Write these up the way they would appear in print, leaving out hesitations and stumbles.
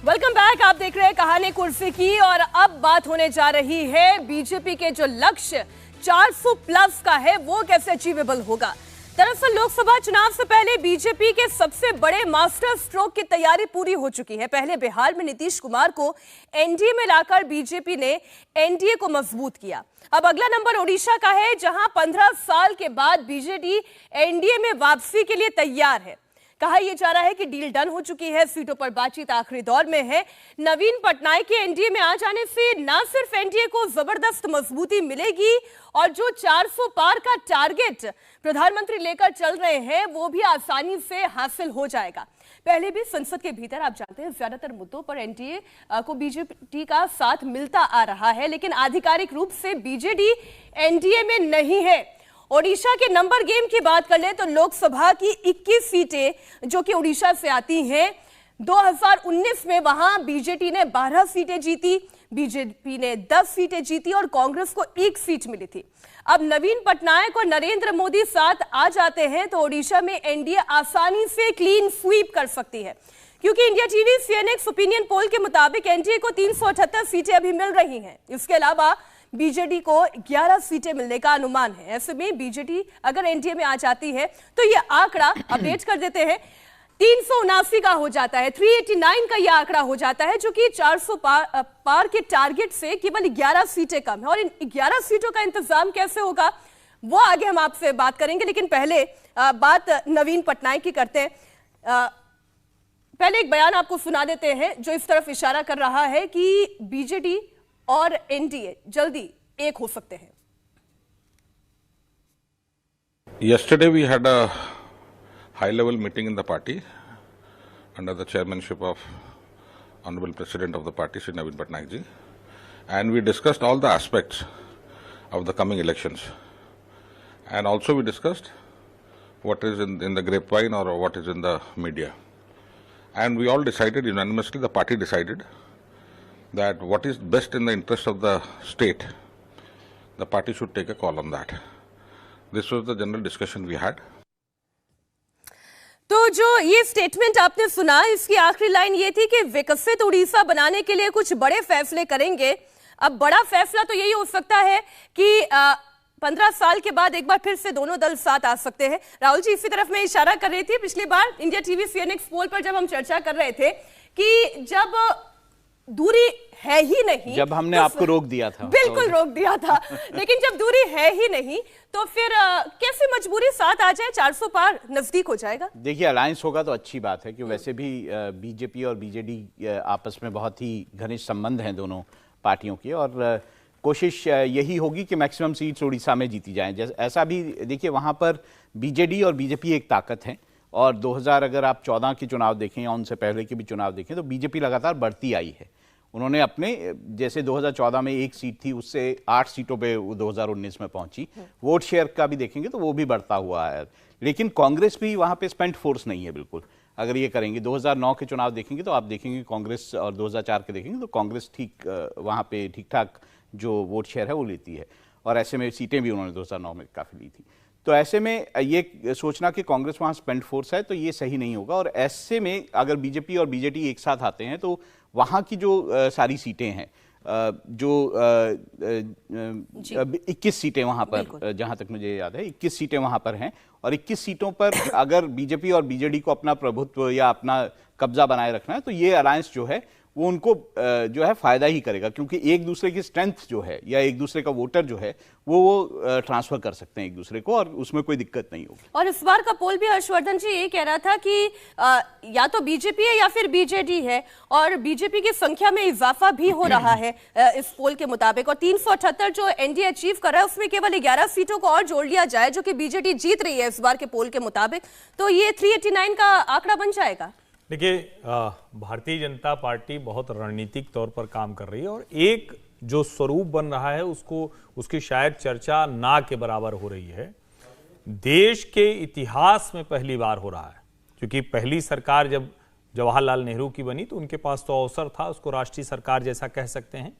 Welcome back. आप देख रहे हैं कहानी कुर्सी की और अब बात होने जा रही है बीजेपी के जो लक्ष्य 400 प्लस का है वो कैसे अचीवेबल होगा। दरअसल लोकसभा चुनाव से पहले बीजेपी के सबसे बड़े मास्टर स्ट्रोक की तैयारी पूरी हो चुकी है। पहले बिहार में नीतीश कुमार को एनडीए में लाकर बीजेपी ने एनडीए को मजबूत किया। अब अगला नंबर ओडिशा का है, जहां 15 साल के बाद बीजेडी एनडीए में वापसी के लिए तैयार है। कहा यह जा रहा है कि डील डन हो चुकी है, सीटों पर बातचीत आखिरी दौर में है। नवीन पटनायक के एनडीए में आ जाने से न सिर्फ एनडीए को जबरदस्त मजबूती मिलेगी और जो 400 पार का टारगेट प्रधानमंत्री लेकर चल रहे हैं वो भी आसानी से हासिल हो जाएगा। पहले भी संसद के भीतर आप जानते हैं ज्यादातर मुद्दों पर एनडीए को बीजेपी का साथ मिलता आ रहा है, लेकिन आधिकारिक रूप से बीजेडी एनडीए में नहीं है। ओडिशा के नंबर गेम की बात कर ले तो लोकसभा की 21 सीटें जो कि ओडिशा से आती हैं, 2019 में वहां बीजेडी ने 12 सीटें जीती, बीजेपी ने 10 सीटें जीती और कांग्रेस को 1 सीट मिली थी। अब नवीन पटनायक और नरेंद्र मोदी साथ आ जाते हैं तो ओडिशा में एनडीए आसानी से क्लीन स्वीप कर सकती है, क्योंकि India TV CNX opinion poll के मुताबिक एनडीए को 378 सीटें अभी मिल रही हैं। इसके अलावा बीजेडी को 11 सीटें मिलने का अनुमान है। ऐसे में बीजेडी अगर एनडीए में आ जाती है तो यह आंकड़ा अपडेट कर देते हैं 379 का हो जाता है, 389 का यह आंकड़ा हो जाता है, जो कि 400 पार के टारगेट से केवल 11 सीटें कम है। और इन 11 सीटों का इंतजाम कैसे होगा वो आगे हम आपसे बात करेंगे, लेकिन पहले बात नवीन पटनायक की करते हैं। पहले एक बयान आपको सुना देते हैं जो इस तरफ इशारा कर रहा है कि बीजेडी और एनडीए जल्दी एक हो सकते हैं। Yesterday we had a high-level meeting in the party under the chairmanship of Honorable President of the party, Shri Naveen Patnaik ji, and we discussed all the aspects of the coming elections, and also we discussed what is in the grapevine or what is in the media, and we all decided unanimously. The party decided that what is best in the interest of the state, the party should take a call on that. This was the general discussion we had. तो जो ये statement आपने सुना, इसकी आखिरी line ये थी कि विकसित उड़ीसा बनाने के लिए कुछ बड़े फैसले करेंगे। अब बड़ा फैसला तो यही हो सकता है कि 15 साल के बाद एक बार फिर से दोनों दल साथ आ सकते हैं। राहुल जी, इसी तरफ मैं इशारा कर रही थी पिछली बार इंडिया टीवी सीएनएक्स पोल पर जब हम चर्चा कर रहे थे कि जब दूरी है ही नहीं, जब हमने आपको रोक दिया था, बिल्कुल रोक दिया था, लेकिन जब दूरी है ही नहीं तो फिर कैसे मजबूरी साथ आ जाए, 400 पार नजदीक हो जाएगा। देखिए, अलायंस होगा तो अच्छी बात है कि वैसे भी बीजेपी और बीजेडी आपस में बहुत ही घनिष्ठ संबंध हैं दोनों पार्टियों की, और कोशिश यही होगी कि मैक्सिमम सीट्स उड़ीसा में जीती जाएं। जैसे ऐसा भी देखिए, वहां पर बीजेडी और बीजेपी एक ताकत है, और 2000 अगर आप 14 के चुनाव देखें या उनसे पहले के भी चुनाव देखें तो बीजेपी लगातार बढ़ती आई है। उन्होंने अपने जैसे 2014 में 1 सीट थी, उससे 8 सीटों पे 2019 में पहुंची। वोट शेयर का भी देखेंगे तो वो भी बढ़ता हुआ है, लेकिन कांग्रेस भी वहां पे स्पेंट फोर्स नहीं है बिल्कुल। अगर ये करेंगे 2009 के चुनाव देखेंगे तो आप देखेंगे कांग्रेस, और 2004 के देखेंगे तो कांग्रेस ठीक वहां पे ठीक ठाक जो वोट शेयर है वो लेती है, और ऐसे में सीटें भी उन्होंने 2009 में काफ़ी ली थी। तो ऐसे में ये सोचना कि कांग्रेस वहाँ स्पेंड फोर्स है तो ये सही नहीं होगा। और ऐसे में अगर बीजेपी और बीजेडी एक साथ आते हैं तो वहाँ की जो सारी सीटें हैं, जो 21 सीटें वहाँ पर, जहाँ तक मुझे याद है 21 सीटें वहाँ पर हैं, और 21 सीटों पर अगर बीजेपी और बीजेडी को अपना प्रभुत्व या अपना कब्जा बनाए रखना है तो ये अलायंस जो है वो उनको जो है फायदा ही करेगा, क्योंकि एक दूसरे की स्ट्रेंथ जो है या एक दूसरे का वोटर जो है वो ट्रांसफर कर सकते हैं एक दूसरे को, और उसमें कोई दिक्कत नहीं होगी। और इस बार का पोल भी हर्षवर्धन जी ये कह रहा था कि या तो बीजेपी है या फिर बीजेडी है, और बीजेपी की संख्या में इजाफा भी हो रहा है इस पोल के मुताबिक, और 378 जो एनडीए अचीव कर रहा है उसमें केवल 11 सीटों को और जोड़ लिया जाए जो कि बीजेडी जीत रही है इस बार के पोल के मुताबिक, तो ये 389 का आंकड़ा बन जाएगा। देखिए, भारतीय जनता पार्टी बहुत रणनीतिक तौर पर काम कर रही है, और एक जो स्वरूप बन रहा है उसकी शायद चर्चा ना के बराबर हो रही है। देश के इतिहास में पहली बार हो रहा है, क्योंकि पहली सरकार जब जवाहरलाल नेहरू की बनी तो उनके पास तो अवसर था, उसको राष्ट्रीय सरकार जैसा कह सकते हैं।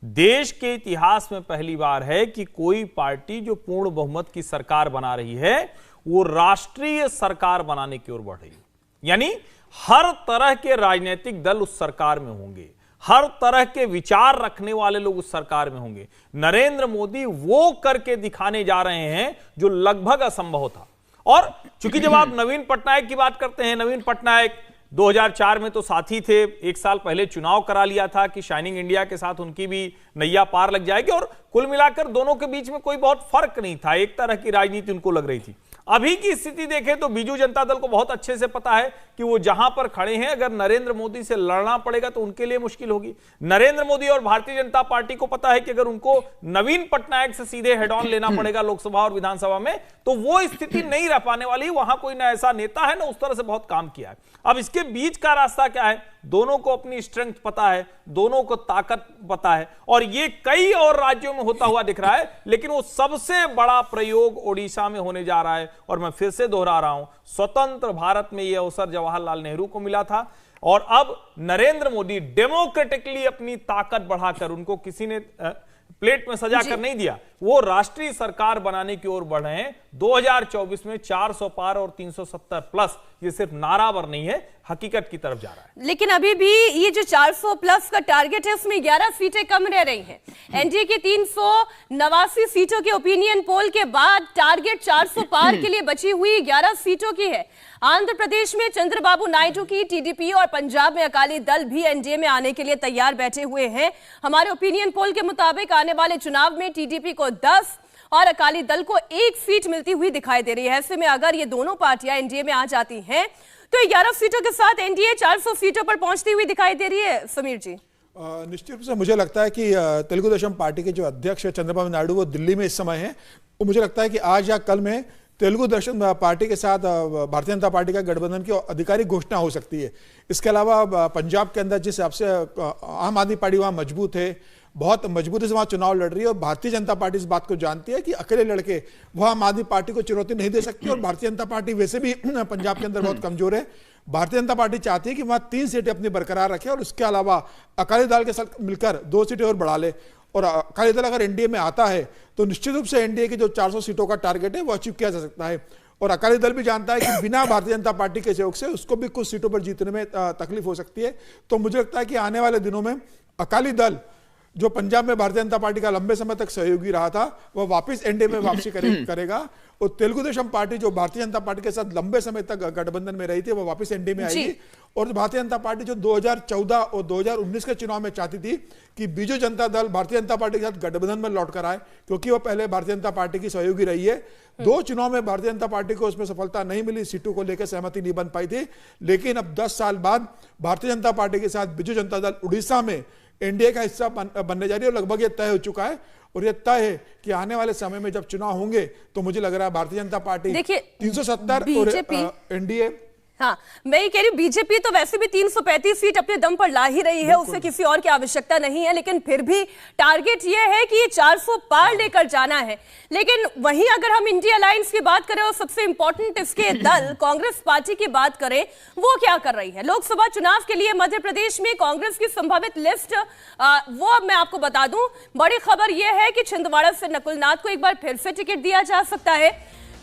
देश के इतिहास में पहली बार है कि कोई पार्टी जो पूर्ण बहुमत की सरकार बना रही है वो राष्ट्रीय सरकार बनाने की ओर बढ़ रही है। यानी हर तरह के राजनीतिक दल उस सरकार में होंगे, हर तरह के विचार रखने वाले लोग उस सरकार में होंगे। नरेंद्र मोदी वो करके दिखाने जा रहे हैं जो लगभग असंभव था। और चूंकि जब आप नवीन पटनायक की बात करते हैं, नवीन पटनायक 2004 में तो साथी थे, एक साल पहले चुनाव करा लिया था कि शाइनिंग इंडिया के साथ उनकी भी नैया पार लग जाएगी, और कुल मिलाकर दोनों के बीच में कोई बहुत फर्क नहीं था, एक तरह की राजनीति उनको लग रही थी। अभी की स्थिति देखें तो बीजू जनता दल को बहुत अच्छे से पता है कि वो जहां पर खड़े हैं, अगर नरेंद्र मोदी से लड़ना पड़ेगा तो उनके लिए मुश्किल होगी। नरेंद्र मोदी और भारतीय जनता पार्टी को पता है कि अगर उनको नवीन पटनायक से सीधे हेड ऑन लेना पड़ेगा लोकसभा और विधानसभा में, तो वो स्थिति नहीं रह पाने वाली। वहां कोई ना ऐसा नेता है ना उस तरह से बहुत काम किया है। अब इसके बीच का रास्ता क्या है? दोनों को अपनी स्ट्रेंथ पता है, दोनों को ताकत पता है, और ये कई और राज्यों में होता हुआ दिख रहा है। लेकिन वो सबसे बड़ा प्रयोग ओडिशा में होने जा रहा है। और मैं फिर से दोहरा रहा हूं, स्वतंत्र भारत में यह अवसर जवाहरलाल नेहरू को मिला था, और अब नरेंद्र मोदी डेमोक्रेटिकली अपनी ताकत बढ़ाकर, उनको किसी ने प्लेट में सजा कर नहीं दिया, वो राष्ट्रीय सरकार बनाने की ओर बढ़ रहे हैं। 2024 में 400 पार और 370 प्लस, ये सिर्फ नारावर नहीं है, हकीकत की तरफ जा रहा है। लेकिन अभी भी ये जो 400 प्लस का टारगेट है उसमें 11 सीटें कम रह रही हैं। एनडीए की 389 सीटों के ओपिनियन पोल के बाद टारगेट 400 पार के लिए बची हुई 11 सीटों की है। आंध्र प्रदेश में चंद्रबाबू नायडू की टीडीपी और पंजाब में अकाली दल भी एनडीए में आने के लिए तैयार बैठे हुए हैं। हमारे ओपिनियन पोल के मुताबिक आने वाले चुनाव में टीडीपी को 10 और अकाली दल को 1 सीट मिलती हुई दिखाई दे रही है। ऐसे में अगर ये दोनों पार्टियां एनडीए में आ जाती हैं तो 11 सीटों के साथ एनडीए 400 सीटों पर पहुंचती हुई दिखाई दे रही है। समीर जी, निश्चित रूप से मुझे लगता है कि तेलुगु देशम पार्टी के जो अध्यक्ष है चंद्रबाबू नायडू, वो दिल्ली में इस समय है। वो मुझे लगता है कि आज या कल में तेलुगु देशम पार्टी के साथ भारतीय जनता पार्टी का गठबंधन की आधिकारिक घोषणा हो सकती है। इसके अलावा पंजाब के अंदर जिस हिसाब से आम आदमी पार्टी वहाँ मजबूत है, बहुत मजबूती से वहाँ चुनाव लड़ रही है, और भारतीय जनता पार्टी इस बात को जानती है कि अकेले लड़के वह आम आदमी पार्टी को चुनौती नहीं दे सकती। और भारतीय जनता पार्टी वैसे भी पंजाब के अंदर बहुत कमजोर है। भारतीय जनता पार्टी चाहती है कि वहाँ 3 सीटें अपनी बरकरार रखे, और उसके अलावा अकाली दल के साथ मिलकर 2 सीटें और बढ़ा ले। और अकाली दल अगर एनडीए में आता है तो निश्चित रूप से एनडीए की जो 400 सीटों का टारगेट है वो अचीव किया जा सकता है। और अकाली दल भी जानता है कि बिना भारतीय जनता पार्टी के सहयोग से उसको भी कुछ सीटों पर जीतने में तकलीफ हो सकती है। तो मुझे लगता है कि आने वाले दिनों में अकाली दल, जो पंजाब में भारतीय जनता पार्टी का लंबे समय तक सहयोगी रहा था, वह वापस एनडीए में वापसी करेगा। और तेलुगु देशम पार्टी, जो भारतीय जनता पार्टी के साथ लंबे समय तक गठबंधन में रही थी, वह वापस एनडीए में आएगी। और भारतीय जनता पार्टी जो 2014 और 2019 के चुनाव में चाहती थी कि बीजू जनता दल भारतीय जनता पार्टी के साथ गठबंधन में लौट कर आए, क्योंकि वह पहले भारतीय जनता पार्टी की सहयोगी रही है। 2 चुनाव में भारतीय जनता पार्टी को उसमें सफलता नहीं मिली, सीटों को लेकर सहमति नहीं बन पाई थी। लेकिन अब 10 साल बाद भारतीय जनता पार्टी के साथ बीजू जनता दल उड़ीसा में एनडीए का हिस्सा बनने जा रही है, और लगभग ये तय हो चुका है। और ये तय है कि आने वाले समय में जब चुनाव होंगे तो मुझे लग रहा है भारतीय जनता पार्टी 370 और एनडीए, हाँ, मैं ये कह रही हूँ बीजेपी तो वैसे भी 335 सीट अपने दम पर ला ही रही है, उससे किसी और की आवश्यकता नहीं है। लेकिन फिर भी टारगेट ये है कि ये 400 पार लेकर जाना है। लेकिन वहीं अगर हम इंडिया अलायंस की बात करें और सबसे इंपॉर्टेंट इसके दल कांग्रेस पार्टी की बात करें, वो क्या कर रही है? लोकसभा चुनाव के लिए मध्य प्रदेश में कांग्रेस की संभावित लिस्ट वो अब मैं आपको बता दूं। बड़ी खबर यह है कि छिंदवाड़ा से नकुल नाथ को एक बार फिर से टिकट दिया जा सकता है।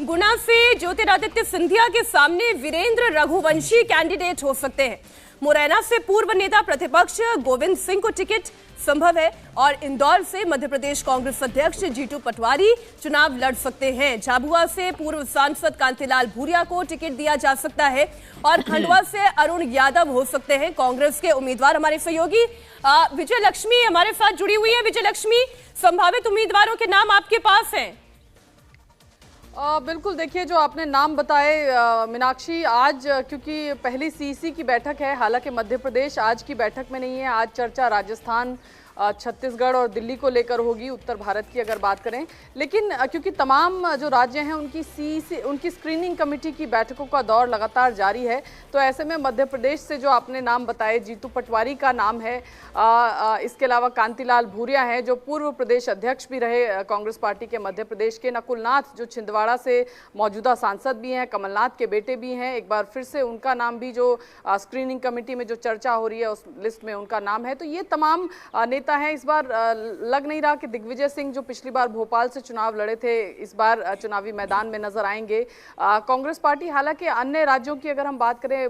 गुना से ज्योतिरादित्य सिंधिया के सामने वीरेंद्र रघुवंशी कैंडिडेट हो सकते हैं। मुरैना से पूर्व नेता प्रतिपक्ष गोविंद सिंह को टिकट संभव है, और इंदौर से मध्य प्रदेश कांग्रेस अध्यक्ष जीतू पटवारी चुनाव लड़ सकते हैं। झाबुआ से पूर्व सांसद कांतिलाल भूरिया को टिकट दिया जा सकता है, और खंडवा से अरुण यादव हो सकते हैं कांग्रेस के उम्मीदवार। हमारे सहयोगी विजय लक्ष्मी हमारे साथ जुड़ी हुई है। विजय लक्ष्मी, संभावित उम्मीदवारों के नाम आपके पास हैं? बिल्कुल, देखिए जो आपने नाम बताए मीनाक्षी, आज क्योंकि पहली सीसी की बैठक है, हालांकि मध्य प्रदेश आज की बैठक में नहीं है। आज चर्चा राजस्थान, छत्तीसगढ़ और दिल्ली को लेकर होगी, उत्तर भारत की अगर बात करें। लेकिन क्योंकि तमाम जो राज्य हैं उनकी स्क्रीनिंग कमेटी की बैठकों का दौर लगातार जारी है, तो ऐसे में मध्य प्रदेश से जो आपने नाम बताए, जीतू पटवारी का नाम है, इसके अलावा कांतिलाल भूरिया हैं जो पूर्व प्रदेश अध्यक्ष भी रहे कांग्रेस पार्टी के मध्य प्रदेश के, नकुल नाथ जो छिंदवाड़ा से मौजूदा सांसद भी हैं, कमलनाथ के बेटे भी हैं, एक बार फिर से उनका नाम भी जो स्क्रीनिंग कमेटी में जो चर्चा हो रही है उस लिस्ट में उनका नाम है। तो ये तमाम नेता होता है। इस बार लग नहीं रहा कि दिग्विजय सिंह जो पिछली बार भोपाल से चुनाव लड़े थे इस बार चुनावी मैदान में नजर आएंगे। कांग्रेस पार्टी, हालांकि अन्य राज्यों की अगर हम बात करें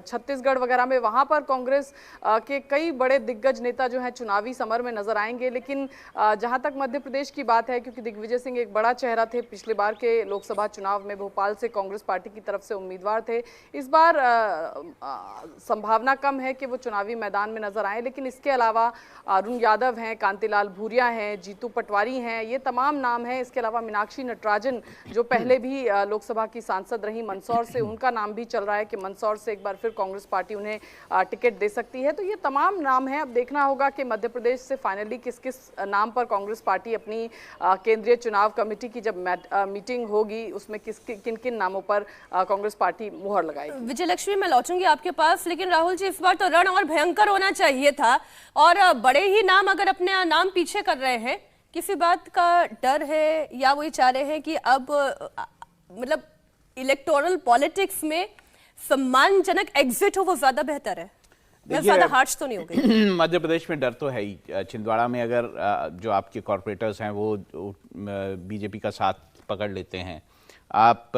छत्तीसगढ़ वगैरह में, वहां पर कांग्रेस के कई बड़े दिग्गज नेता जो हैं चुनावी समर में नजर आएंगे। लेकिन जहां तक मध्य प्रदेश की बात है, क्योंकि दिग्विजय सिंह एक बड़ा चेहरा थे, पिछले बार के लोकसभा चुनाव में भोपाल से कांग्रेस पार्टी की तरफ से उम्मीदवार थे, इस बार संभावना कम है कि वो चुनावी मैदान में नजर आए। लेकिन इसके अलावा अरुण यादव हैं, कांतिलाल भूरिया हैं, जीतू पटवारी हैं, ये तमाम नाम हैं। इसके अलावा मीनाक्षी नटराजन जो पहले भी लोकसभा की सांसद रही मंदसौर से, उनका नाम भी चल रहा है कि मंदसौर से एक बार फिर कांग्रेस पार्टी उन्हें टिकट दे सकती है। तो ये तमाम नाम हैं। अब देखना होगा कि मध्य प्रदेश से फाइनली किस किस नाम पर कांग्रेस पार्टी अपनी केंद्रीय चुनाव कमेटी की जब मीटिंग होगी उसमें किन किन नामों पर कांग्रेस पार्टी मुहर लगाएगी। विजयलक्ष्मी, मैं लौटूंगी आपके पास, लेकिन राहुल जी इस बार तो रण और भयंकर होना चाहिए था और बड़े ही नाम अगर अपने नाम पीछे कर रहे हैं, किसी बात का डर है या वो ये चाह रहे हैं कि अब मतलब इलेक्टोरल पॉलिटिक्स में सम्मानजनक एग्जिट हो वो ज्यादा बेहतर है? ज्यादा हार्श तो नहीं हो गई? मध्य प्रदेश में डर तो है ही। छिंदवाड़ा में अगर जो आपके कॉर्पोरेटर्स हैं वो बीजेपी का साथ पकड़ लेते हैं, आप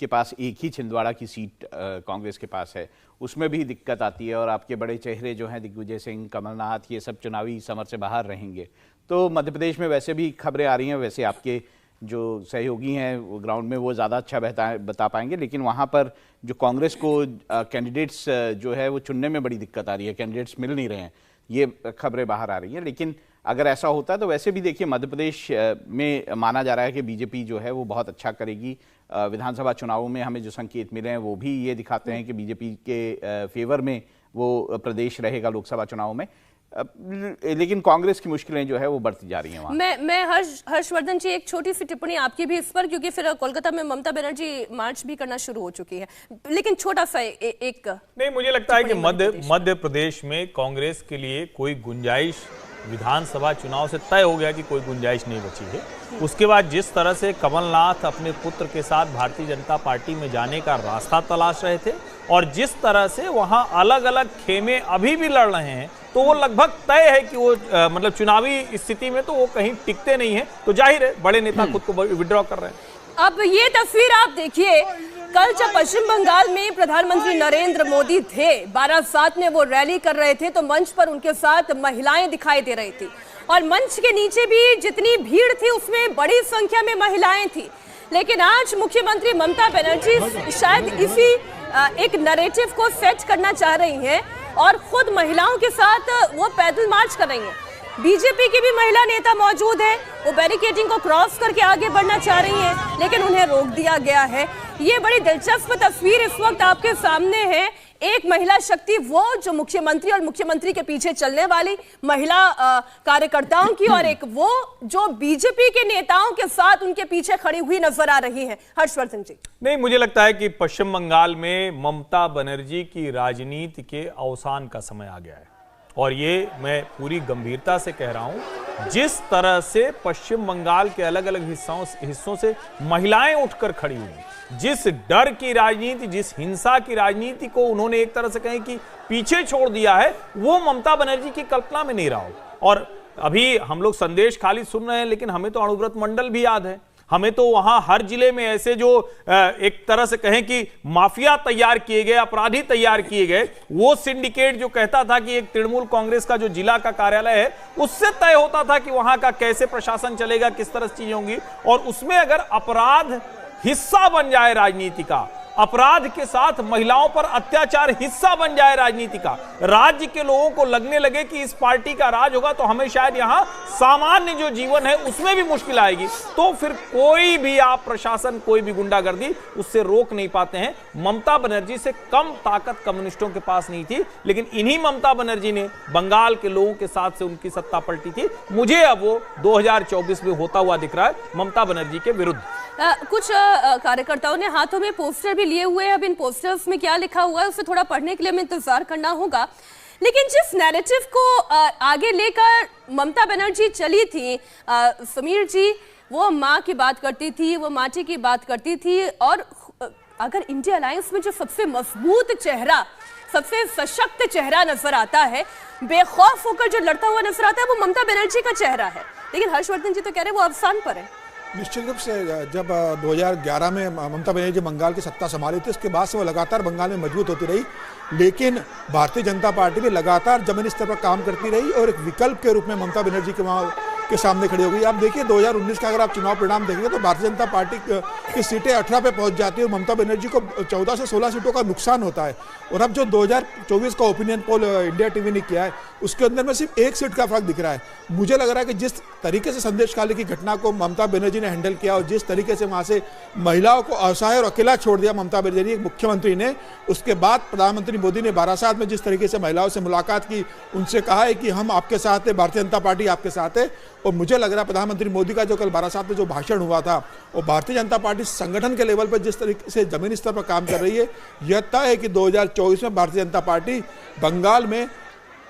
के पास एक ही छिंदवाड़ा की सीट कांग्रेस के पास है, उसमें भी दिक्कत आती है और आपके बड़े चेहरे जो हैं दिग्विजय सिंह, कमलनाथ, ये सब चुनावी समर से बाहर रहेंगे। तो मध्य प्रदेश में वैसे भी खबरें आ रही हैं, वैसे आपके जो सहयोगी हैं वो ग्राउंड में वो ज़्यादा अच्छा बता पाएंगे, लेकिन वहाँ पर जो कांग्रेस को कैंडिडेट्स जो है वो चुनने में बड़ी दिक्कत आ रही है, कैंडिडेट्स मिल नहीं रहे हैं, ये खबरें बाहर आ रही हैं। लेकिन अगर ऐसा होता है तो वैसे भी देखिए मध्य प्रदेश में माना जा रहा है कि बीजेपी जो है वो बहुत अच्छा करेगी। विधानसभा चुनावों में हमें जो संकेत मिले हैं वो भी ये दिखाते हैं कि बीजेपी के फेवर में वो प्रदेश रहेगा लोकसभा चुनाव में। लेकिन कांग्रेस की मुश्किलें जो है वो बढ़ती जा रही हैं वहाँ। मैं हर्षवर्धन जी, एक छोटी सी टिप्पणी आपकी भी इस पर, क्योंकि फिर कोलकाता में ममता बनर्जी मार्च भी करना शुरू हो चुकी है, लेकिन छोटा सा एक नहीं, मुझे लगता है कि मध्य प्रदेश में कांग्रेस के लिए कोई गुंजाइश विधानसभा चुनाव से तय हो गया कि कोई गुंजाइश नहीं बची है। उसके बाद जिस तरह से कमलनाथ अपने पुत्र के साथ भारतीय जनता पार्टी में जाने का रास्ता तलाश रहे थे और जिस तरह से वहां अलग अलग खेमे अभी भी लड़ रहे हैं, तो वो लगभग तय है कि वो मतलब चुनावी स्थिति में तो वो कहीं टिकते नहीं है। तो जाहिर है बड़े नेता खुद को विड्रॉ कर रहे हैं। अब ये तस्वीर आप देखिए, कल जब पश्चिम बंगाल में प्रधानमंत्री नरेंद्र मोदी थे, बारासात में वो रैली कर रहे थे, तो मंच पर उनके साथ महिलाएं दिखाई दे रही थी और मंच के नीचे भी जितनी भीड़ थी उसमें बड़ी संख्या में महिलाएं थी। लेकिन आज मुख्यमंत्री ममता बनर्जी शायद इसी एक नैरेटिव को सेट करना चाह रही हैं और खुद महिलाओं के साथ वो पैदल मार्च कर रही हैं। बीजेपी की भी महिला नेता मौजूद है, वो बैरिकेडिंग को क्रॉस करके आगे बढ़ना चाह रही हैं, लेकिन उन्हें रोक दिया गया है। ये बड़ी दिलचस्प तस्वीर इस वक्त आपके सामने है। एक महिला शक्ति वो जो मुख्यमंत्री और मुख्यमंत्री के पीछे चलने वाली महिला कार्यकर्ताओं की, और एक वो जो बीजेपी के नेताओं के साथ उनके पीछे खड़ी हुई नजर आ रही है। हर्षवर्धन जी, नहीं, मुझे लगता है कि पश्चिम बंगाल में ममता बनर्जी की राजनीति के अवसान का समय आ गया है और ये मैं पूरी गंभीरता से कह रहा हूं। जिस तरह से पश्चिम बंगाल के अलग अलग हिस्सों से महिलाएं उठकर खड़ी हुई, जिस डर की राजनीति, जिस हिंसा की राजनीति को उन्होंने एक तरह से कहें कि पीछे छोड़ दिया है, वो ममता बनर्जी की कल्पना में नहीं रहा हो। और अभी हम लोग संदेश खाली सुन रहे हैं, लेकिन हमें तो अणुव्रत मंडल भी याद है। हमें तो वहां हर जिले में ऐसे जो एक तरह से कहें कि माफिया तैयार किए गए, अपराधी तैयार किए गए, वो सिंडिकेट जो कहता था कि एक तृणमूल कांग्रेस का जो जिला का कार्यालय है उससे तय होता था कि वहां का कैसे प्रशासन चलेगा, किस तरह से चीजें होंगी। और उसमें अगर अपराध हिस्सा बन जाए राजनीति का, अपराध के साथ महिलाओं पर अत्याचार हिस्सा बन जाए राजनीति का, राज्य के लोगों को लगने लगे कि इस पार्टी का राज होगा तो हमें शायद यहां सामान्य जो जीवन है उसमें भी मुश्किल आएगी, तो फिर कोई भी आप प्रशासन, कोई भी गुंडागर्दी उससे रोक नहीं पाते हैं। ममता बनर्जी से कम ताकत कम्युनिस्टों के पास नहीं थी, लेकिन इन्हीं ममता बनर्जी ने बंगाल के लोगों के साथ से उनकी सत्ता पलटी थी। मुझे अब वो 2024 में होता हुआ दिख रहा है ममता बनर्जी के विरुद्ध। कुछ कार्यकर्ताओं ने हाथों में पोस्टर भी लिए हुए हैं। अब इन पोस्टर्स में क्या लिखा हुआ है उसे थोड़ा पढ़ने के लिए हमें इंतजार करना होगा। लेकिन जिस नैरेटिव को आगे लेकर ममता बनर्जी चली थी, समीर जी, वो माँ की बात करती थी, वो माटी की बात करती थी, और अगर इंडिया अलायंस में जो सबसे मजबूत चेहरा सबसे सशक्त चेहरा नजर आता है, बेखौफ होकर जो लड़ता हुआ नजर आता है, वो ममता बनर्जी का चेहरा है। लेकिन हर्षवर्धन जी तो कह रहे हैं वो अवसान पर है। निश्चित रूप से जब 2011 में ममता बनर्जी बंगाल की सत्ता संभाली थी, उसके बाद से वो लगातार बंगाल में मजबूत होती रही, लेकिन भारतीय जनता पार्टी भी लगातार जमीनी स्तर पर काम करती रही और एक विकल्प के रूप में ममता बनर्जी के सामने खड़ी हो गई। आप देखिए 2019 का अगर आप चुनाव परिणाम देखेंगे तो भारतीय जनता पार्टी की सीटें 18 पे पहुंच जाती है और ममता बनर्जी को 14 से 16 सीटों का नुकसान होता है। और अब जो 2024 का ओपिनियन पोल इंडिया टीवी ने किया है, उसके अंदर में सिर्फ 1 सीट का फर्क दिख रहा है। मुझे लग रहा है कि जिस तरीके से संदेश खाली की घटना को ममता बनर्जी ने हैंडल किया और जिस तरीके से वहां से महिलाओं को असहाय और अकेला छोड़ दिया ममता बनर्जी मुख्यमंत्री ने, उसके बाद प्रधानमंत्री मोदी ने बारासात में जिस तरीके से महिलाओं से मुलाकात की, उनसे कहा है कि हम आपके साथ है, भारतीय जनता पार्टी आपके साथ है। और मुझे लग रहा है प्रधानमंत्री मोदी का जो कल बारासात में जो भाषण हुआ था, वो भारतीय जनता पार्टी संगठन के लेवल पर जिस तरीके से जमीनी स्तर पर काम कर रही है, यह तय है कि 2024 में भारतीय जनता पार्टी बंगाल में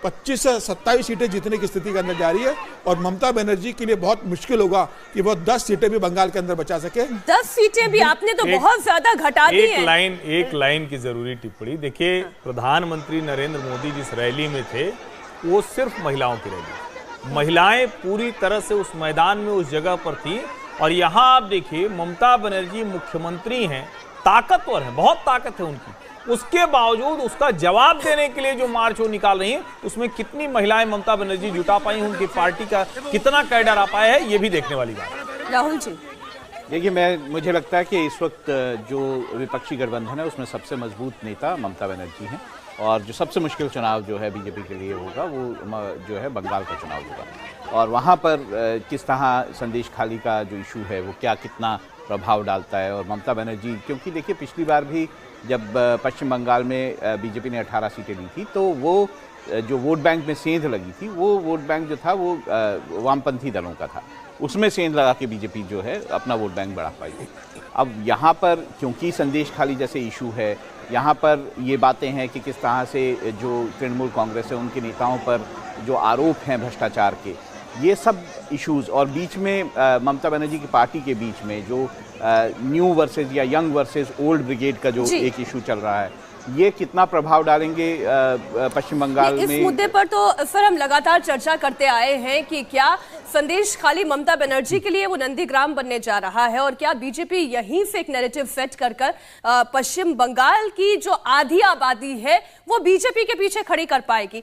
25 से 27 सीटें जीतने की स्थिति के अंदर जा रही है और ममता बनर्जी के लिए बहुत मुश्किल होगा कि वो 10 सीटें भी बंगाल के अंदर बचा सके। 10 सीटें भी आपने तो बहुत ज्यादा घटा दी हैं। एक लाइन की जरूरी टिप्पणी देखिए, प्रधानमंत्री नरेंद्र मोदी जिस रैली में थे वो सिर्फ महिलाओं की रैली, महिलाएं पूरी तरह से उस मैदान में उस जगह पर थी। और यहाँ आप देखिए ममता बनर्जी मुख्यमंत्री हैं, ताकतवर हैं, बहुत ताकत है उनकी, उसके बावजूद उसका जवाब देने के लिए जो मार्च वो निकाल रही हैं, उसमें कितनी महिलाएं ममता बनर्जी जुटा पाई, उनकी पार्टी का कितना कैडर आ पाया है, ये भी देखने वाली बात है। राहुल जी देखिए, मुझे लगता है कि इस वक्त जो विपक्षी गठबंधन है उसमें सबसे मजबूत नेता ममता बनर्जी हैं और जो सबसे मुश्किल चुनाव जो है बीजेपी के लिए होगा वो जो है बंगाल का चुनाव होगा। और वहाँ पर किस तरह संदेश खाली का जो इशू है वो क्या कितना प्रभाव डालता है। और ममता बनर्जी, क्योंकि देखिए पिछली बार भी जब पश्चिम बंगाल में बीजेपी ने 18 सीटें ली थी तो वो जो वोट बैंक में सेंध लगी थी, वो वोट बैंक जो था वो वामपंथी दलों का था, उसमें सेंध लगा के बीजेपी जो है अपना वोट बैंक बढ़ा पाई थी। अब यहाँ पर क्योंकि संदेश खाली जैसे इशू है, यहाँ पर ये बातें हैं कि किस तरह से जो तृणमूल कांग्रेस है उनके नेताओं पर जो आरोप हैं भ्रष्टाचार के, ये सब इश्यूज, और बीच में ममता बनर्जी की पार्टी के बीच में जो न्यू वर्सेस या यंग वर्सेस ओल्ड ब्रिगेड का जो एक इशू चल रहा है, ये कितना प्रभाव डालेंगे पश्चिम बंगाल में। इस मुद्दे पर तो सर हम लगातार चर्चा करते आए हैं कि क्या संदेश खाली ममता बनर्जी के लिए वो नंदीग्राम बनने जा रहा है और क्या बीजेपी यहीं से एक नैरेटिव सेट कर पश्चिम बंगाल की जो आधी आबादी है वो बीजेपी के पीछे खड़ी कर पाएगी।